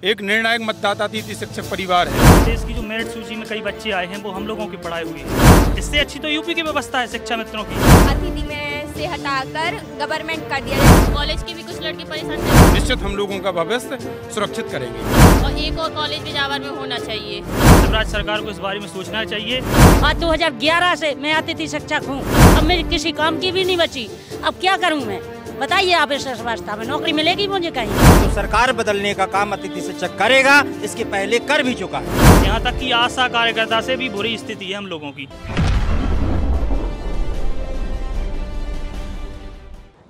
एक निर्णायक मतदाता अतिथि शिक्षक परिवार है। देश की जो मेरिट सूची में कई बच्चे आए हैं वो हम लोगों की पढ़ाई हुई है। इससे अच्छी तो यूपी की व्यवस्था है शिक्षा मित्रों की। अतिथि में से हटाकर गवर्नमेंट कर दिया जाए। कॉलेज की भी कुछ लड़के परेशान हैं। निश्चित हम लोगों का भविष्य सुरक्षित करेंगे और एक और कॉलेज बिजावर में होना चाहिए। राज्य सरकार को इस बारे में सोचना चाहिए। आज 2011 से मैं अतिथि शिक्षक हूँ, अब मेरी किसी काम की भी नहीं बची। अब क्या करूँ मैं, बताइए आप। इस अवस्था में नौकरी मिलेगी मुझे कहीं? तो सरकार बदलने का काम अतिथि शिक्षक करेगा, इसके पहले कर भी चुका है। यहाँ तक कि आशा कार्यकर्ता से भी बुरी स्थिति है हम लोगों की।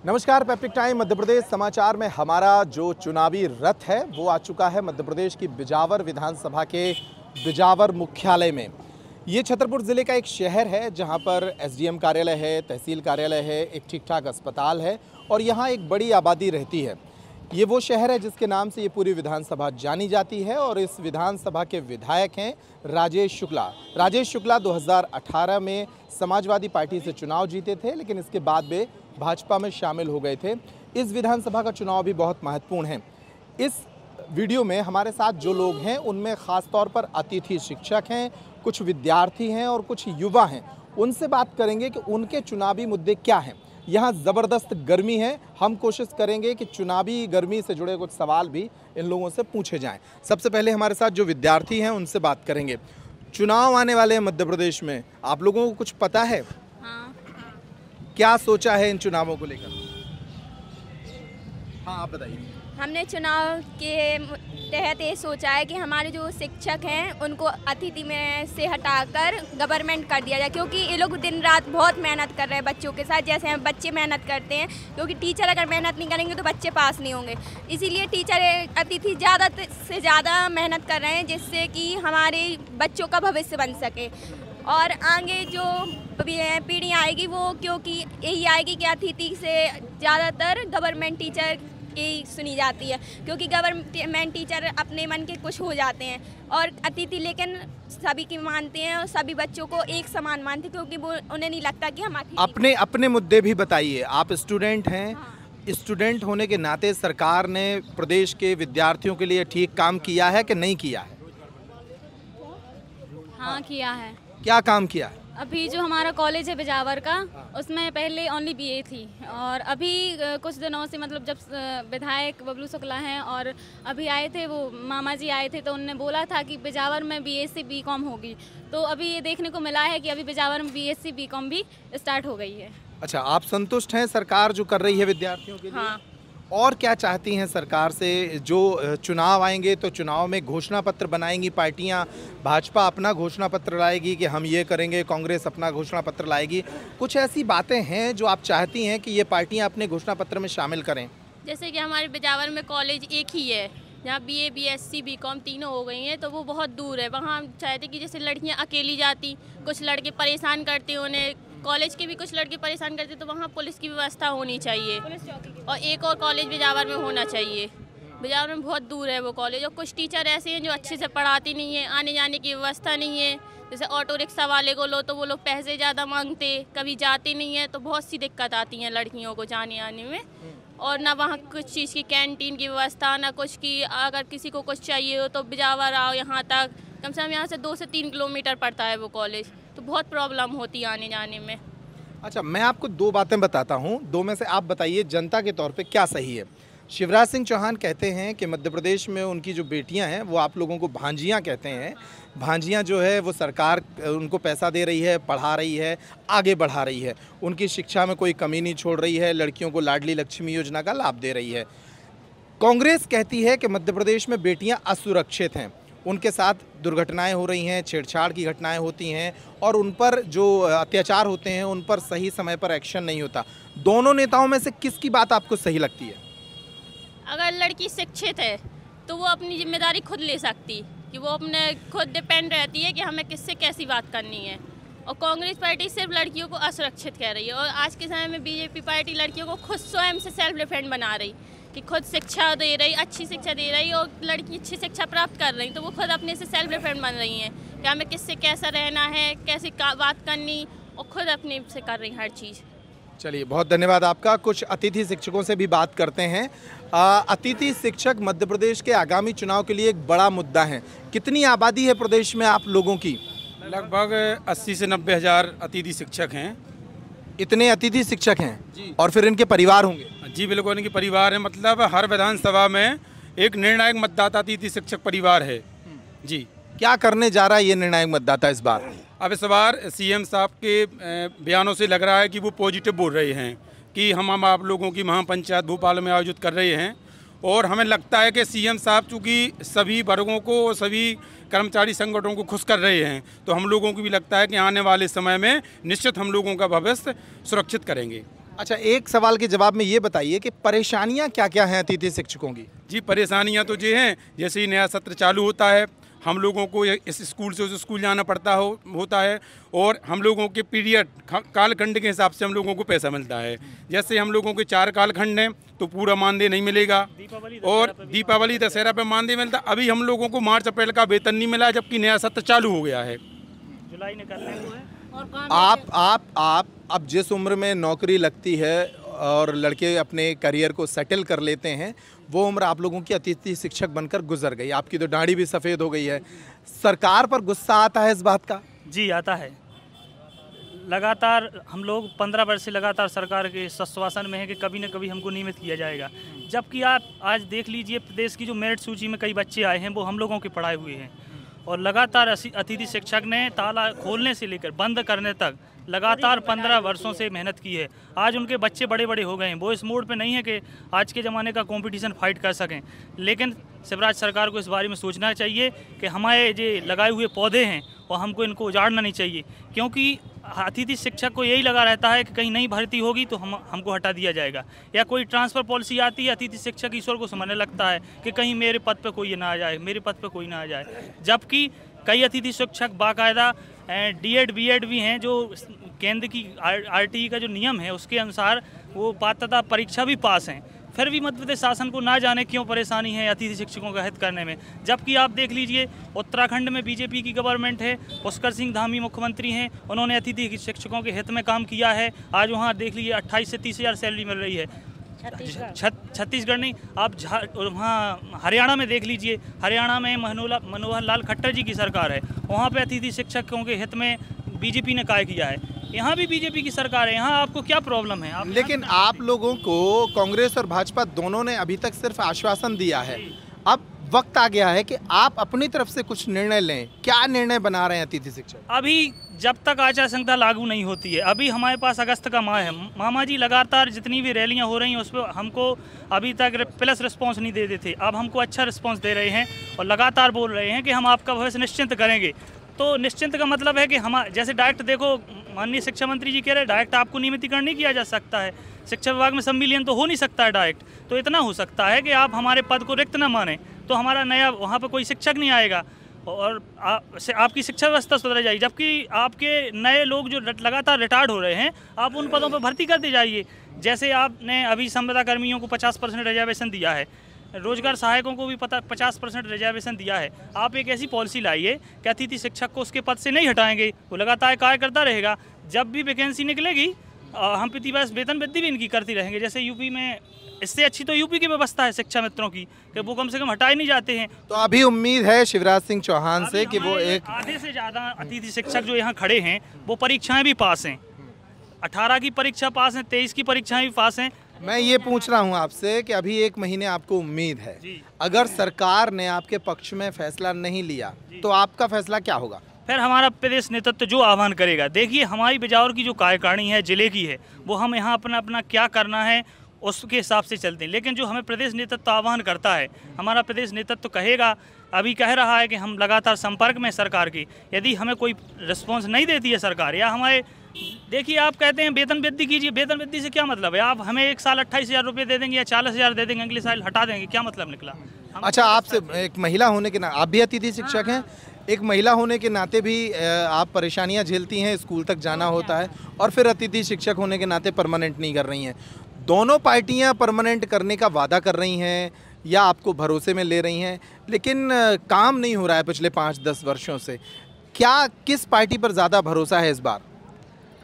नमस्कार, पैप्टिक टाइम मध्य प्रदेश समाचार में हमारा जो चुनावी रथ है वो आ चुका है मध्य प्रदेश की बिजावर विधानसभा के बिजावर मुख्यालय में। ये छतरपुर ज़िले का एक शहर है जहां पर एसडीएम कार्यालय है, तहसील कार्यालय है, एक ठीक ठाक अस्पताल है और यहां एक बड़ी आबादी रहती है। ये वो शहर है जिसके नाम से ये पूरी विधानसभा जानी जाती है और इस विधानसभा के विधायक हैं राजेश शुक्ला। राजेश शुक्ला 2018 में समाजवादी पार्टी से चुनाव जीते थे, लेकिन इसके बाद वे भाजपा में शामिल हो गए थे। इस विधानसभा का चुनाव भी बहुत महत्वपूर्ण है। इस वीडियो में हमारे साथ जो लोग हैं उनमें ख़ास तौर पर अतिथि शिक्षक हैं, कुछ विद्यार्थी हैं और कुछ युवा हैं। उनसे बात करेंगे कि उनके चुनावी मुद्दे क्या हैं। यहाँ ज़बरदस्त गर्मी है, हम कोशिश करेंगे कि चुनावी गर्मी से जुड़े कुछ सवाल भी इन लोगों से पूछे जाएं। सबसे पहले हमारे साथ जो विद्यार्थी हैं उनसे बात करेंगे। चुनाव आने वाले हैं मध्य प्रदेश में, आप लोगों को कुछ पता है? हाँ। क्या सोचा है इन चुनावों को लेकर? हाँ, आप बताइए। हमने चुनाव के तहत ये सोचा है कि हमारे जो शिक्षक हैं उनको अतिथि में से हटाकर गवर्नमेंट कर दिया जाए, क्योंकि ये लोग दिन रात बहुत मेहनत कर रहे हैं बच्चों के साथ, जैसे हम बच्चे मेहनत करते हैं। क्योंकि टीचर अगर मेहनत नहीं करेंगे तो बच्चे पास नहीं होंगे, इसीलिए टीचर अतिथि ज़्यादा से ज़्यादा मेहनत कर रहे हैं जिससे कि हमारे बच्चों का भविष्य बन सके। और आगे जो पीढ़ी आएगी वो क्योंकि यही आएगी कि अतिथि से ज़्यादातर गवर्नमेंट टीचर यही सुनी जाती है, क्योंकि गवर्नमेंट टीचर अपने मन के कुछ हो जाते हैं और अतिथि लेकिन सभी की मानते हैं और सभी बच्चों को एक समान मानते हैं, क्योंकि वो उन्हें नहीं लगता कि हम अपने मुद्दे भी बताइए। आप स्टूडेंट हैं। हाँ। स्टूडेंट होने के नाते सरकार ने प्रदेश के विद्यार्थियों के लिए ठीक काम किया है कि नहीं किया है? हाँ, किया है। क्या काम किया है? अभी जो हमारा कॉलेज है बिजावर का, उसमें पहले ओनली बीए थी और अभी कुछ दिनों से मतलब जब विधायक बबलू शुक्ला हैं और अभी आए थे, वो मामा जी आए थे, तो उन्होंने बोला था कि बिजावर में बीएससी बीकॉम होगी। तो अभी ये देखने को मिला है कि अभी बिजावर में बीएससी बीकॉम भी स्टार्ट हो गई है। अच्छा, आप संतुष्ट हैं सरकार जो कर रही है विद्यार्थियों के लिए? हाँ। और क्या चाहती हैं सरकार से? जो चुनाव आएंगे तो चुनाव में घोषणा पत्र बनाएंगी पार्टियां। भाजपा अपना घोषणा पत्र लाएगी कि हम ये करेंगे, कांग्रेस अपना घोषणा पत्र लाएगी। कुछ ऐसी बातें हैं जो आप चाहती हैं कि ये पार्टियां अपने घोषणा पत्र में शामिल करें? जैसे कि हमारे बिजावर में कॉलेज एक ही है जहाँ बीए बीएससी बीकॉम तीनों हो गई हैं, तो वो बहुत दूर है। वहाँ हम चाहते कि जैसे लड़कियाँ अकेली जाती, कुछ लड़के परेशान करते, उन्हें कॉलेज के भी कुछ लड़के परेशान करते, तो वहाँ पुलिस की व्यवस्था होनी चाहिए और एक और कॉलेज बिजावर में होना चाहिए। बिजावर में बहुत दूर है वो कॉलेज और कुछ टीचर ऐसे हैं जो अच्छे से पढ़ाते नहीं हैं, आने जाने की व्यवस्था नहीं है। जैसे ऑटो रिक्शा वाले को लो तो वो लोग पैसे ज़्यादा मांगते, कभी जाते नहीं हैं, तो बहुत सी दिक्कत आती हैं लड़कियों को जाने आने में। और ना वहाँ कुछ चीज़ की कैंटीन की व्यवस्था, ना कुछ की। अगर किसी को कुछ चाहिए हो तो बिजावर आओ, यहाँ तक कम से कम यहाँ से 2 से 3 किलोमीटर पड़ता है वो कॉलेज, तो बहुत प्रॉब्लम होती है आने जाने में। अच्छा, मैं आपको 2 बातें बताता हूँ, 2 में से आप बताइए जनता के तौर पे क्या सही है। शिवराज सिंह चौहान कहते हैं कि मध्य प्रदेश में उनकी जो बेटियां हैं वो आप लोगों को भांजियां कहते हैं। भांजियां जो है वो सरकार उनको पैसा दे रही है, पढ़ा रही है, आगे बढ़ा रही है, उनकी शिक्षा में कोई कमी नहीं छोड़ रही है, लड़कियों को लाडली लक्ष्मी योजना का लाभ दे रही है। कांग्रेस कहती है कि मध्य प्रदेश में बेटियाँ असुरक्षित हैं, उनके साथ दुर्घटनाएं हो रही हैं, छेड़छाड़ की घटनाएं होती हैं और उन पर जो अत्याचार होते हैं उन पर सही समय पर एक्शन नहीं होता। दोनों नेताओं में से किसकी बात आपको सही लगती है? अगर लड़की शिक्षित है तो वो अपनी जिम्मेदारी खुद ले सकती, कि वो अपने खुद डिपेंड रहती है कि हमें किससे कैसी बात करनी है। और कांग्रेस पार्टी सिर्फ लड़कियों को असुरक्षित कह रही है और आज के समय में बीजेपी पार्टी लड़कियों को खुद स्वयं से सेल्फ डिफेंड बना रही, कि खुद शिक्षा दे रही, अच्छी शिक्षा दे रही और लड़की अच्छी शिक्षा प्राप्त कर रही, तो वो खुद अपने से सेल्फ डिफेंड बन रही हैं कि हमें किससे कैसा रहना है, कैसे बात करनी, और खुद अपने से कर रही हर चीज़। चलिए, बहुत धन्यवाद आपका। कुछ अतिथि शिक्षकों से भी बात करते हैं। अतिथि शिक्षक मध्य प्रदेश के आगामी चुनाव के लिए एक बड़ा मुद्दा है। कितनी आबादी है प्रदेश में आप लोगों की? लगभग 80 से 90 हज़ार अतिथि शिक्षक हैं। इतने अतिथि शिक्षक हैं और फिर इनके परिवार होंगे? जी बिल्कुल, इनके परिवार है। मतलब हर विधानसभा में एक निर्णायक मतदाता अतिथि शिक्षक परिवार है। जी, क्या करने जा रहा है ये निर्णायक मतदाता इस बार? अब इस बार सीएम साहब के बयानों से लग रहा है कि वो पॉजिटिव बोल रहे हैं कि हम आप लोगों की महापंचायत भोपाल में आयोजित कर रहे हैं। और हमें लगता है कि सीएम साहब चूँकि सभी वर्गों को, सभी कर्मचारी संगठनों को खुश कर रहे हैं, तो हम लोगों को भी लगता है कि आने वाले समय में निश्चित हम लोगों का भविष्य सुरक्षित करेंगे। अच्छा, एक सवाल के जवाब में ये बताइए कि परेशानियां क्या क्या हैं अतिथि शिक्षकों की? जी, परेशानियां तो ये हैं, जैसे ही नया सत्र चालू होता है हम लोगों को इस स्कूल से उस स्कूल जाना होता है और हम लोगों के पीरियड कालखंड के हिसाब से हम लोगों को पैसा मिलता है। जैसे हम लोगों के 4 कालखंड हैं तो पूरा मानदेय नहीं मिलेगा और दीपावली दशहरा पे मानदेय मिलता। अभी हम लोगों को मार्च अप्रैल का वेतन नहीं मिला, जबकि नया सत्र चालू हो गया है। जुलाई निकलने को है। आप अब जिस उम्र में नौकरी लगती है और लड़के अपने करियर को सेटल कर लेते हैं, वो उम्र आप लोगों की अतिथि शिक्षक बनकर गुजर गई। आपकी तो दाढ़ी भी सफ़ेद हो गई है। सरकार पर गुस्सा आता है इस बात का? जी आता है। लगातार हम लोग 15 वर्ष से लगातार सरकार के आश्वासन में है कि कभी न कभी हमको नियमित किया जाएगा, जबकि आप आज देख लीजिए प्रदेश की जो मेरिट सूची में कई बच्चे आए हैं वो हम लोगों के पढ़ाए हुए हैं। और लगातार अतिथि शिक्षक ने ताला खोलने से लेकर बंद करने तक लगातार 15 वर्षों से मेहनत की है। आज उनके बच्चे बड़े बड़े हो गए हैं। वो इस मोड पे नहीं है कि आज के ज़माने का कंपटीशन फाइट कर सकें, लेकिन शिवराज सरकार को इस बारे में सोचना चाहिए कि हमारे जो लगाए हुए पौधे हैं वो हमको इनको उजाड़ना नहीं चाहिए, क्योंकि अतिथि शिक्षक को यही लगा रहता है कि कहीं नई भर्ती होगी तो हमको हटा दिया जाएगा, या कोई ट्रांसफ़र पॉलिसी आती है अतिथि शिक्षक ईश्वर को समझने लगता है कि कहीं मेरे पद पे कोई ना आ जाए, मेरे पद पे कोई ना आ जाए। जबकि कई अतिथि शिक्षक बाकायदा D.Ed B.Ed भी हैं जो केंद्र की RTE का जो नियम है उसके अनुसार वो पात्रता परीक्षा भी पास हैं, फिर भी मध्य प्रदेश शासन को ना जाने क्यों परेशानी है अतिथि शिक्षकों का हित करने में। जबकि आप देख लीजिए उत्तराखंड में बीजेपी की गवर्नमेंट है, पुष्कर सिंह धामी मुख्यमंत्री हैं, उन्होंने अतिथि शिक्षकों के हित में काम किया है। आज वहाँ देख लीजिए 28 से 30 हज़ार सैलरी मिल रही है। छत्तीसगढ़ नहीं, आप वहाँ हरियाणा में देख लीजिए, हरियाणा में मनोहर लाल खट्टर जी की सरकार है, वहाँ पे अतिथि शिक्षकों के हित में बीजेपी ने कार्य किया है। यहाँ भी बीजेपी की सरकार है, यहाँ आपको क्या प्रॉब्लम है? लेकिन आप लोगों को कांग्रेस और भाजपा दोनों ने अभी तक सिर्फ आश्वासन दिया है। अब वक्त आ गया है कि आप अपनी तरफ से कुछ निर्णय लें। क्या निर्णय बना रहे हैं अतिथि शिक्षक? अभी जब तक आचार संहिता लागू नहीं होती है, अभी हमारे पास अगस्त का माह है। मामा जी लगातार जितनी भी रैलियां हो रही हैं उस पर हमको अभी तक प्लस रिस्पांस नहीं दे देते, अब हमको अच्छा रिस्पांस दे रहे हैं और लगातार बोल रहे हैं कि हम आपका भविष्य निश्चिंत करेंगे। तो निश्चिंत का मतलब है कि हम जैसे डायरेक्ट देखो, माननीय शिक्षा मंत्री जी कह रहे हैं डायरेक्ट आपको नियमितीकरण नहीं किया जा सकता है, शिक्षा विभाग में संविलियन तो हो नहीं सकता है डायरेक्ट। तो इतना हो सकता है कि आप हमारे पद को रिक्त न माने तो हमारा नया वहाँ पर कोई शिक्षक नहीं आएगा और आपकी शिक्षा व्यवस्था सुधर जाएगी। जबकि आपके नए लोग जो लगातार रिटायर्ड हो रहे हैं, आप उन पदों पर भर्ती करते जाइए। जैसे आपने अभी संविदा कर्मियों को 50% रिजर्वेशन दिया है, रोजगार सहायकों को भी 50% रिजर्वेशन दिया है। आप एक ऐसी पॉलिसी लाइए कि अतिथि शिक्षक को उसके पद से नहीं हटाएंगे, वो लगातार कार्य करता रहेगा। जब भी वैकेंसी निकलेगी हम प्रतिवर्ष वेतन वृद्धि भी इनकी करती रहेंगे। जैसे यूपी में, इससे अच्छी तो यूपी की व्यवस्था है शिक्षा मित्रों की कि वो कम से कम हटाए नहीं जाते हैं। तो अभी उम्मीद है शिवराज सिंह चौहान से कि वो एक आधे से ज़्यादा अतिथि शिक्षक जो यहाँ खड़े हैं वो परीक्षाएं भी पास हैं, 18 की परीक्षा पास हैं, 23 की परीक्षाएं भी पास हैं। मैं ये पूछ रहा हूँ आपसे कि अभी 1 महीने आपको उम्मीद है, अगर सरकार ने आपके पक्ष में फैसला नहीं लिया तो आपका फैसला क्या होगा? फिर हमारा प्रदेश नेतृत्व जो आह्वान करेगा। देखिए हमारी बिजावर की जो कार्यकारिणी है जिले की है, वो हम यहाँ अपना क्या करना है उसके हिसाब से चलते हैं। लेकिन जो हमें प्रदेश नेतृत्व आह्वान करता है, हमारा प्रदेश नेतृत्व कहेगा, अभी कह रहा है कि हम लगातार संपर्क में सरकार की, यदि हमें कोई रिस्पॉन्स नहीं देती है सरकार, या हमारे देखिए आप कहते हैं वेतन वृद्धि कीजिए, वेतन वृद्धि से क्या मतलब है? आप हमें एक साल 28,000 रुपये दे देंगे या 40,000 दे देंगे, अगले साल हटा देंगे, क्या मतलब निकला? अच्छा, आपसे एक महिला होने के नाते, आप भी अतिथि शिक्षक हैं, एक महिला होने के नाते भी आप परेशानियां झेलती हैं, स्कूल तक जाना होता है, और फिर अतिथि शिक्षक होने के नाते परमानेंट नहीं कर रही हैं। दोनों पार्टियां परमानेंट करने का वादा कर रही हैं या आपको भरोसे में ले रही हैं, लेकिन काम नहीं हो रहा है पिछले 5-10 वर्षों से। क्या किस पार्टी पर ज़्यादा भरोसा है इस बार?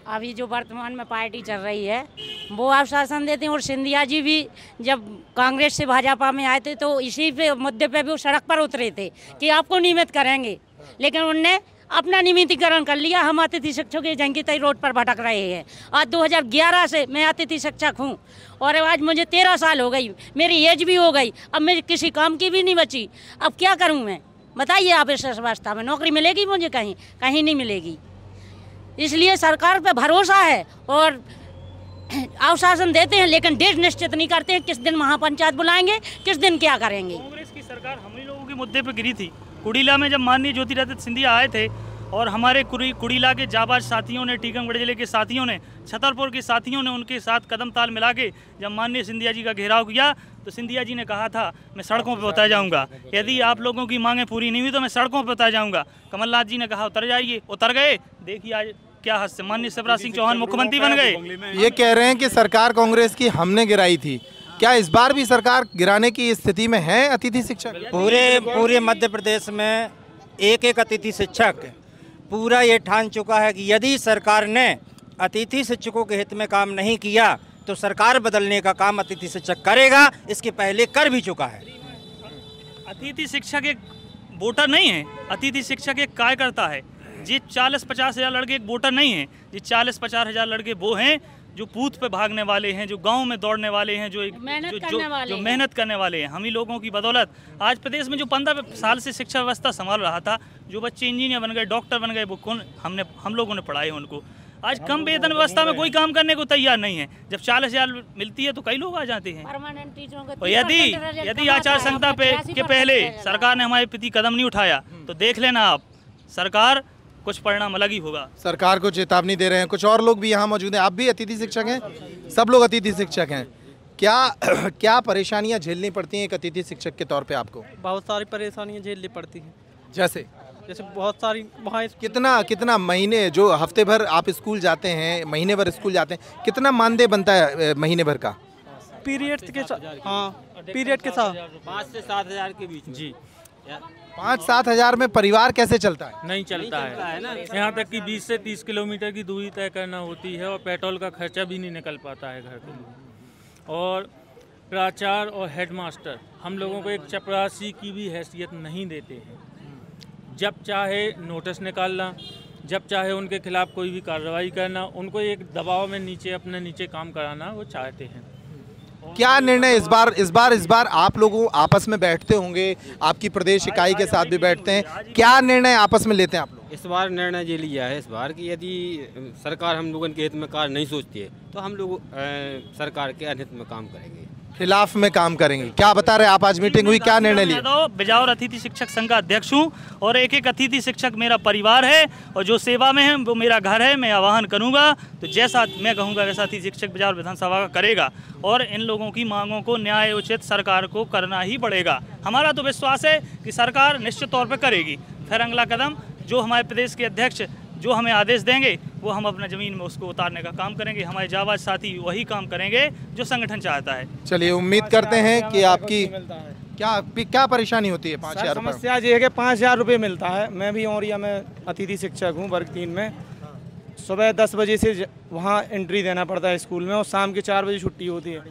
अभी जो वर्तमान में पार्टी चल रही है वो आश्वासन देते हैं, और सिंधिया जी भी जब कांग्रेस से भाजपा में आए थे तो इसी पे मुद्दे पे भी वो सड़क पर उतरे थे कि आपको नियमित करेंगे, लेकिन उनने अपना नियमितीकरण कर लिया। हम अतिथि शिक्षक के जंगी रोड पर भटक रहे हैं। आज 2011 से मैं अतिथि शिक्षक हूँ और आज मुझे 13 साल हो गई, मेरी एज भी हो गई, अब मेरी किसी काम की भी नहीं बची। अब क्या करूँ मैं, बताइए आप। इस अवस्था में नौकरी मिलेगी मुझे? कहीं कहीं नहीं मिलेगी। इसलिए सरकार पे भरोसा है और आश्वासन देते हैं, लेकिन डेट निश्चित नहीं करते हैं किस दिन महापंचायत बुलाएंगे, किस दिन क्या करेंगे। कांग्रेस की सरकार हम ही लोगों के मुद्दे पे गिरी थी। कुड़ीला में जब माननीय ज्योतिरादित्य सिंधिया आए थे और हमारे कुड़ीला के जाबाज साथियों ने, टीकमगढ़ जिले के साथियों ने, छतरपुर के साथियों ने उनके साथ कदम ताल मिला के जब माननीय सिंधिया जी का घेराव किया तो सिंधिया जी ने कहा था मैं सड़कों पर उतर जाऊंगा, यदि आप लोगों की मांगें पूरी नहीं हुई तो मैं सड़कों पर उतर जाऊंगा। कमलनाथ जी ने कहा उतर जाइए, उतर गए। देखिए आज क्या हद से माननीय शिवराज सिंह चौहान मुख्यमंत्री बन गए। ये कह रहे हैं कि सरकार कांग्रेस की हमने गिराई थी, क्या इस बार भी सरकार गिराने की स्थिति में है अतिथि शिक्षक? पूरे मध्य प्रदेश में एक एक अतिथि शिक्षक पूरा ये ठान चुका है कि यदि सरकार ने अतिथि शिक्षकों के हित में काम नहीं किया तो सरकार बदलने का काम अतिथि शिक्षक करेगा, इसके पहले कर भी चुका है। अतिथि शिक्षक एक वोटर नहीं है, अतिथि शिक्षक एक कार्यकर्ता है। जी 40-50 हज़ार लड़के एक वोटर नहीं है, जी 40-50 हज़ार लड़के वो हैं जो बूथ पे भागने वाले हैं, जो गांव में दौड़ने वाले हैं, जो मेहनत करने वाले हैं। हम ही लोगों की बदौलत आज प्रदेश में जो 15 साल से शिक्षा व्यवस्था संभाल रहा था, जो बच्चे इंजीनियर बन गए, डॉक्टर बन गए, वो कौन हम लोगों ने पढ़ाए उनको। आज कम वेतन व्यवस्था में कोई काम करने को तैयार नहीं है। जब 40 हज़ार मिलती है तो कई लोग आ जाते हैं। और यदि आचार संहिता के पहले सरकार ने हमारे प्रति कदम नहीं उठाया तो देख लेना आप, सरकार कुछ परिणाम अलग ही होगा। सरकार को चेतावनी दे रहे हैं। कुछ और लोग भी यहाँ मौजूद हैं। आप भी अतिथि शिक्षक हैं? सब लोग अतिथि शिक्षक हैं। क्या परेशानियाँ झेलनी पड़ती हैं एक अतिथि शिक्षक के तौर पे आपको? बहुत सारी परेशानियाँ झेलनी पड़ती हैं। जैसे बहुत सारी। वहाँ कितना महीने, जो हफ्ते भर आप स्कूल जाते हैं, महीने भर स्कूल जाते हैं, कितना मानदेय बनता है महीने भर का? पीरियड के साथ, हाँ पीरियड के साथ 5 से 7 हज़ार के बीच। जी 5-7 हज़ार में परिवार कैसे चलता है? नहीं चलता है ना। यहाँ तक कि 20 से 30 किलोमीटर की दूरी तय करना होती है और पेट्रोल का खर्चा भी नहीं निकल पाता है घर के लिए। और प्राचार्य और हेडमास्टर हम लोगों को एक चपरासी की भी हैसियत नहीं देते हैं। जब चाहे नोटिस निकालना, जब चाहे उनके खिलाफ कोई भी कार्रवाई करना, उनको एक दबाव में अपने नीचे काम कराना वो चाहते हैं। क्या निर्णय इस बार आप लोगों आपस में बैठते होंगे, आपकी प्रदेश इकाई के साथ भी बैठते हैं, क्या निर्णय आपस में लेते हैं आप लोग? इस बार निर्णय ये लिया है इस बार कि यदि सरकार हम लोगों के हित में कार्य नहीं सोचती है तो हम लोग सरकार के अनहित में काम करेंगे, खिलाफ में काम करेंगे। क्या बता रहे आप, आज मीटिंग हुई, क्या निर्णय लिया? बिजावर अतिथि शिक्षक संघ का अध्यक्ष हूँ और एक एक अतिथि शिक्षक मेरा परिवार है और जो सेवा में है वो मेरा घर है। मैं आह्वान करूँगा तो जैसा मैं कहूँगा वैसा अतिथि शिक्षक बिजावर विधानसभा का करेगा और इन लोगों की मांगों को न्याय उचित सरकार को करना ही पड़ेगा। हमारा तो विश्वास है कि सरकार निश्चित तौर पर करेगी। फिर अगला कदम जो हमारे प्रदेश के अध्यक्ष जो हमें आदेश देंगे वो हम अपना ज़मीन में उसको उतारने का काम करेंगे। हमारे जाबाज साथी वही काम करेंगे जो संगठन चाहता है। चलिए, उम्मीद करते हैं कि आपकी क्या परेशानी होती है? 5,000 समस्या ये है कि 5,000 रुपये मिलता है। मैं भी औरिया में अतिथि शिक्षक हूँ, वर्ग 3 में। सुबह 10 बजे से वहाँ एंट्री देना पड़ता है स्कूल में और शाम के 4 बजे छुट्टी होती है।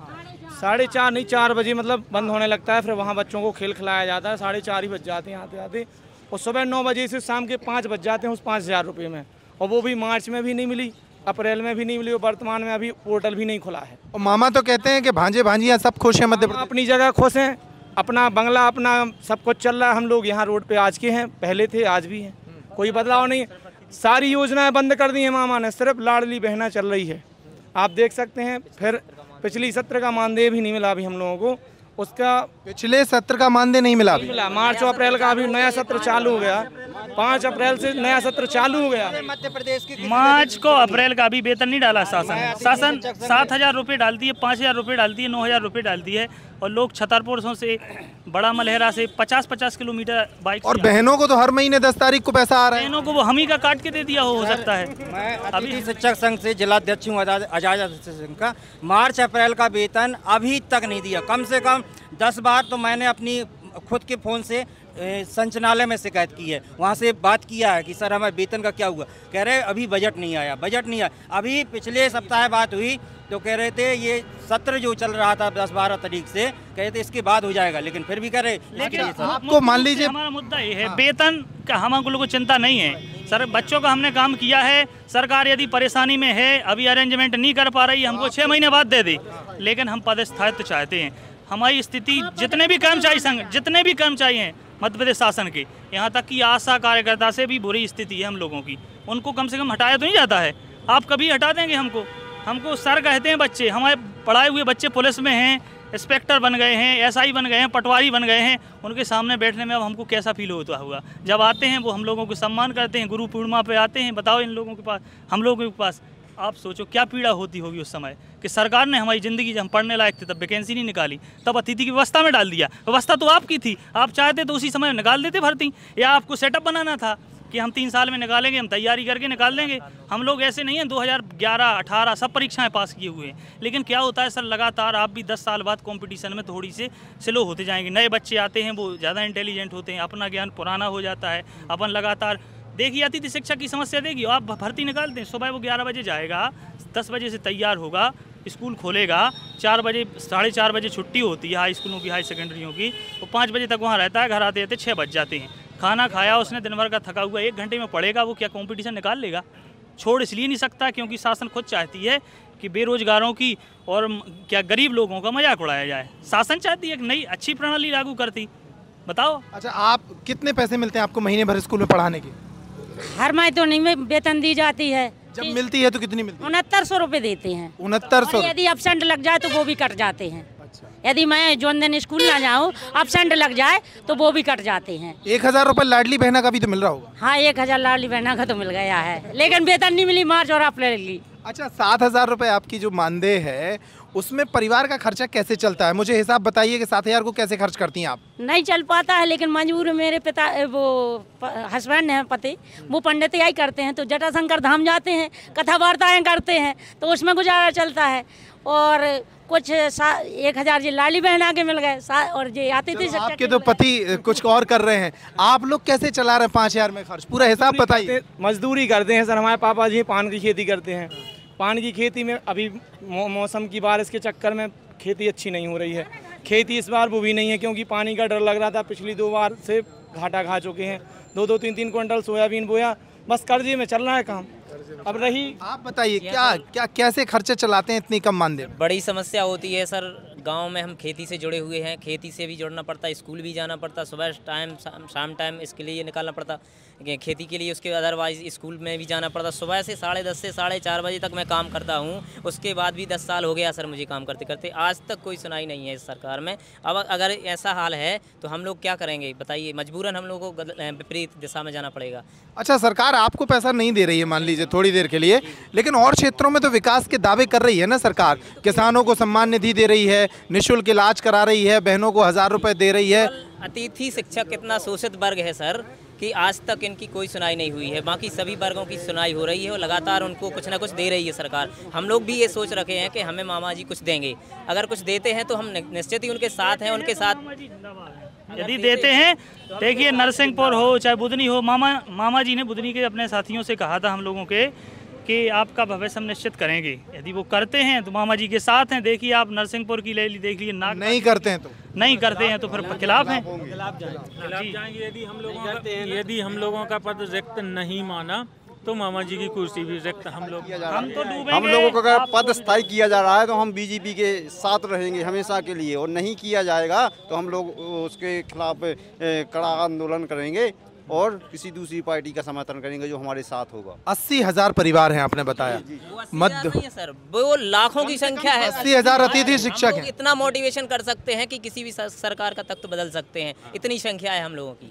4:30 नहीं 4 बजे मतलब बंद होने लगता है। फिर वहाँ बच्चों को खेल खिलाया जाता है। 4:30 ही बज जाते हैं आते आते और सुबह 9 बजे से शाम के 5 बज जाते हैं उस 5,000 रुपये में। और वो भी मार्च में भी नहीं मिली, अप्रैल में भी नहीं मिली और वर्तमान में अभी पोर्टल भी नहीं खुला है। और मामा तो कहते हैं कि भांजे भांजियाँ सब खुश हैं मध्य प्रदेश, अपनी जगह खुश हैं, अपना बंगला अपना सब कुछ चल रहा है। हम लोग यहाँ रोड पे आज के हैं, पहले थे आज भी हैं, कोई बदलाव नहीं। सारी योजनाएं बंद कर दी हैं मामा ने, सिर्फ लाडली बहना चल रही है, आप देख सकते हैं। फिर पिछली सत्र का मानदेय भी नहीं मिला अभी हम लोगों को, उसका पिछले सत्र का मानदेय नहीं मिला अभी? मार्च और अप्रैल का अभी नया सत्र चालू हो गया, 5 अप्रैल से नया सत्र चालू हो गया। मध्य प्रदेश की मार्च को अप्रैल का अभी वेतन नहीं डाला शासन 7,000 रुपये डालती है, 5,000 रुपये डालती है, 9,000 रुपये डालती है और लोग छतरपुर से बड़ा मलहरा से 50-50 किलोमीटर बाइक। और बहनों को तो हर महीने 10 तारीख को पैसा आ रहा है। बहनों को वो हम ही का काट के दे दिया हो सकता है। मैं अतिथि शिक्षक संघ से जिलाध्यक्ष हूँ आजाद सिंह का। मार्च अप्रैल का वेतन अभी तक नहीं दिया। कम से कम 10 बार तो मैंने अपनी खुद के फ़ोन से संचालनालय में शिकायत की है, वहाँ से बात किया है कि सर हमारे वेतन का क्या हुआ। कह रहे अभी बजट नहीं आया। अभी पिछले सप्ताह बात हुई तो कह रहे थे ये सत्र जो चल रहा था 10-12 तारीख से, कह रहे थे इसके बाद हो जाएगा, लेकिन फिर भी कह रहे। लेकिन आपको मान लीजिए हमारा मुद्दा ये है, वेतन का हम लोगों को चिंता नहीं है सर। बच्चों का हमने काम किया है, सरकार यदि परेशानी में है, अभी अरेंजमेंट नहीं कर पा रही, हमको 6 महीने बाद दे दे, लेकिन हम पदस्थायित्व चाहते हैं। हमारी स्थिति जितने भी कर्मचारी हैं मध्य प्रदेश शासन के, यहाँ तक कि आशा कार्यकर्ता से भी बुरी स्थिति है हम लोगों की। उनको कम से कम हटाया तो नहीं जाता है। आप कभी हटा देंगे हमको सर कहते हैं बच्चे, हमारे पढ़ाए हुए बच्चे पुलिस में हैं, इंस्पेक्टर बन गए हैं, एसआई बन गए हैं, पटवारी बन गए हैं। उनके सामने बैठने में अब हमको कैसा फील होता होगा। जब आते हैं वो हम लोगों को सम्मान करते हैं, गुरु पूर्णिमा पे आते हैं, बताओ इन लोगों के पास, हम लोगों के पास आप सोचो क्या पीड़ा होती होगी उस समय कि सरकार ने हमारी ज़िंदगी, जब हम पढ़ने लायक थे तब वैकेंसी नहीं निकाली, तब अतिथि की व्यवस्था में डाल दिया। व्यवस्था तो आपकी थी, आप चाहते तो उसी समय निकाल देते भर्ती, या आपको सेटअप बनाना था कि हम 3 साल में निकालेंगे, हम तैयारी करके निकाल देंगे। हम लोग ऐसे नहीं हैं, 2011, 18 सब परीक्षाएं पास किए हुए हैं। लेकिन क्या होता है सर, लगातार आप भी 10 साल बाद कंपटीशन में थोड़ी से स्लो होते जाएंगे। नए बच्चे आते हैं, वो ज़्यादा इंटेलिजेंट होते हैं, अपना ज्ञान पुराना हो जाता है। अपन लगातार देखिए अतिथि शिक्षक की समस्या देखिए, आप भर्ती निकालते हैं, सुबह वो 11 बजे जाएगा, 10 बजे से तैयार होगा, स्कूल खोलेगा, 4 बजे 4:30 बजे छुट्टी होती है हाई स्कूलों की, हाई सेकेंडरियों की, तो 5 बजे तक वहाँ रहता है, घर आते आते 6 बज जाते हैं। खाना खाया उसने, दिन भर का थका हुआ, 1 घंटे में पढ़ेगा, वो क्या कंपटीशन निकाल लेगा? छोड़ इसलिए नहीं सकता क्योंकि शासन खुद चाहती है कि बेरोजगारों की और क्या गरीब लोगों का मजाक उड़ाया जाए। शासन चाहती है एक नई अच्छी प्रणाली लागू करती। बताओ। अच्छा, आप कितने पैसे मिलते हैं आपको महीने भर स्कूल में पढ़ाने के? हर माह तो नहीं में वेतन दी जाती है। जब मिलती है तो कितनी मिलती है? 6900 रुपये देते हैं। 6900। यदि एब्सेंट लग जाए तो वो भी कट जाते हैं। यदि मैं जो दिन स्कूल ना जाऊँ, एब्सेंट लग जाए तो वो भी कट जाते हैं। 1000 रुपये लाडली बहना का भी तो मिल रहा होगा? हाँ, 1000 लाडली बहना का तो मिल गया है, लेकिन वेतन नहीं मिली मार्च और अप्रैल की। अच्छा, 7000 रुपये आपकी जो मानदेय है, उसमें परिवार का खर्चा कैसे चलता है? मुझे हिसाब बताइए कि 7000 को कैसे खर्च करती हैं आप? नहीं चल पाता है, लेकिन मजबूर मेरे पिता, वो हस्बैंड हैं पति, वो पंडितियाई करते हैं, तो जटाशंकर धाम जाते हैं, कथा वार्ताएँ करते हैं, तो उसमें गुजारा चलता है। और कुछ 1000 जी लाली बहन आगे मिल गए, और ये आते थे। आपके तो पति कुछ और कर रहे हैं, आप लोग कैसे चला रहे हैं 5000 में खर्च? पूरा हिसाब बताइए। मजदूरी करते हैं सर, हमारे पापा जी पान की खेती करते हैं। पान की खेती में अभी मौसम की बारिश के चक्कर में खेती अच्छी नहीं हो रही है। खेती इस बार वो भी नहीं है क्योंकि पानी का डर लग रहा था। पिछली 2 बार से घाटा खा चुके हैं, 2-2, 3-3 क्विंटल सोयाबीन बोया, बस कर्जे में चल रहा है काम। अब रही, आप बताइए क्या कैसे खर्चे चलाते हैं इतनी कम मानदेय? बड़ी समस्या होती है सर, गांव में हम खेती से जुड़े हुए हैं, खेती से भी जुड़ना पड़ता है, स्कूल भी जाना पड़ता, सुबह टाइम शाम टाइम इसके लिए निकालना पड़ता, खेती के लिए। उसके अदरवाइज स्कूल में भी जाना पड़ता। सुबह से 10:30 से 4:30 बजे तक मैं काम करता हूँ। उसके बाद भी 10 साल हो गया सर मुझे काम करते करते, आज तक कोई सुनाई नहीं है इस सरकार में। अब अगर ऐसा हाल है तो हम लोग क्या करेंगे बताइए? मजबूरन हम लोगों को विपरीत दिशा में जाना पड़ेगा। अच्छा, सरकार आपको पैसा नहीं दे रही है मान लीजिए थोड़ी देर के लिए, लेकिन और क्षेत्रों में तो विकास के दावे कर रही है ना सरकार। किसानों को सम्मान निधि दे रही है, निःशुल्क इलाज करा रही है, बहनों को 1000 रुपये दे रही है। अतिथि शिक्षक कितना शोषित वर्ग है सर कि आज तक इनकी कोई सुनाई नहीं हुई है। बाकी सभी वर्गों की सुनाई हो रही है और लगातार उनको कुछ ना कुछ दे रही है सरकार। हम लोग भी ये सोच रखे हैं कि हमें मामा जी कुछ देंगे, अगर कुछ देते हैं तो हम निश्चित ही उनके साथ हैं, उनके साथ यदि देते हैं। देखिए नरसिंहपुर हो चाहे बुधनी हो, मामा जी ने बुधनी के अपने साथियों से कहा था हम लोगों के कि आपका भविष्य हम निश्चित करेंगे। यदि वो करते हैं तो मामा जी के साथ हैं। देखिए आप नरसिंहपुर की ले ली, देख लीजिए, नहीं करते हैं तो फिर खिलाफ हैं। खिलाफ जाएंगे। यदि हम लोगों का पद रिक्त नहीं माना तो मामा जी की कुर्सी भी रिक्त हम तो डूबेंगे। हम लोगों का अगर पद स्थायी किया जा रहा है तो हम बीजेपी के साथ रहेंगे हमेशा के लिए, और नहीं किया जाएगा तो हम लोग उसके खिलाफ कड़ा आंदोलन करेंगे और किसी दूसरी पार्टी का समर्थन करेंगे जो हमारे साथ होगा। 80,000 परिवार हैं आपने बताया। मध्य सर वो लाखों की संख्या है। 80,000 अतिथि शिक्षक हैं। इतना मोटिवेशन कर सकते हैं कि किसी भी सरकार का तख्त बदल सकते हैं, इतनी संख्या है हम लोगों की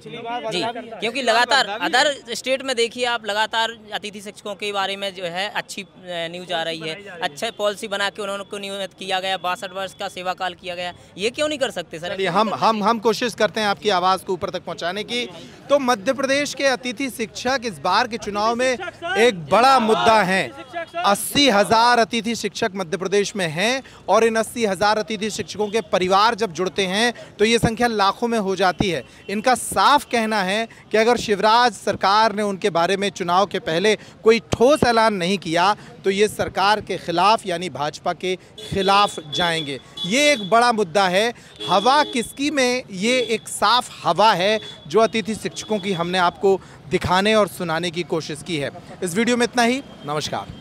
जी। क्योंकि लगातार अदर स्टेट में देखिए आप, लगातार अतिथि शिक्षकों के बारे में जो है अच्छी न्यूज आ रही है, अच्छा पॉलिसी बना के उन्होंने नियमित किया गया, 62 वर्ष का सेवा काल किया गया। ये क्यों नहीं कर सकते सर? हम कोशिश करते हैं आपकी आवाज़ को ऊपर तक पहुँचाने की। तो मध्य प्रदेश के अतिथि शिक्षक इस बार के चुनाव में एक बड़ा मुद्दा है। 80,000 अतिथि शिक्षक मध्य प्रदेश में हैं और इन 80,000 अतिथि शिक्षकों के परिवार जब जुड़ते हैं तो ये संख्या लाखों में हो जाती है। इनका साफ कहना है कि अगर शिवराज सरकार ने उनके बारे में चुनाव के पहले कोई ठोस ऐलान नहीं किया तो ये सरकार के खिलाफ यानी भाजपा के खिलाफ जाएंगे। ये एक बड़ा मुद्दा है। हवा किसकी में ये एक साफ हवा है जो अतिथि शिक्षकों की हमने आपको दिखाने और सुनाने की कोशिश की है। इस वीडियो में इतना ही। नमस्कार।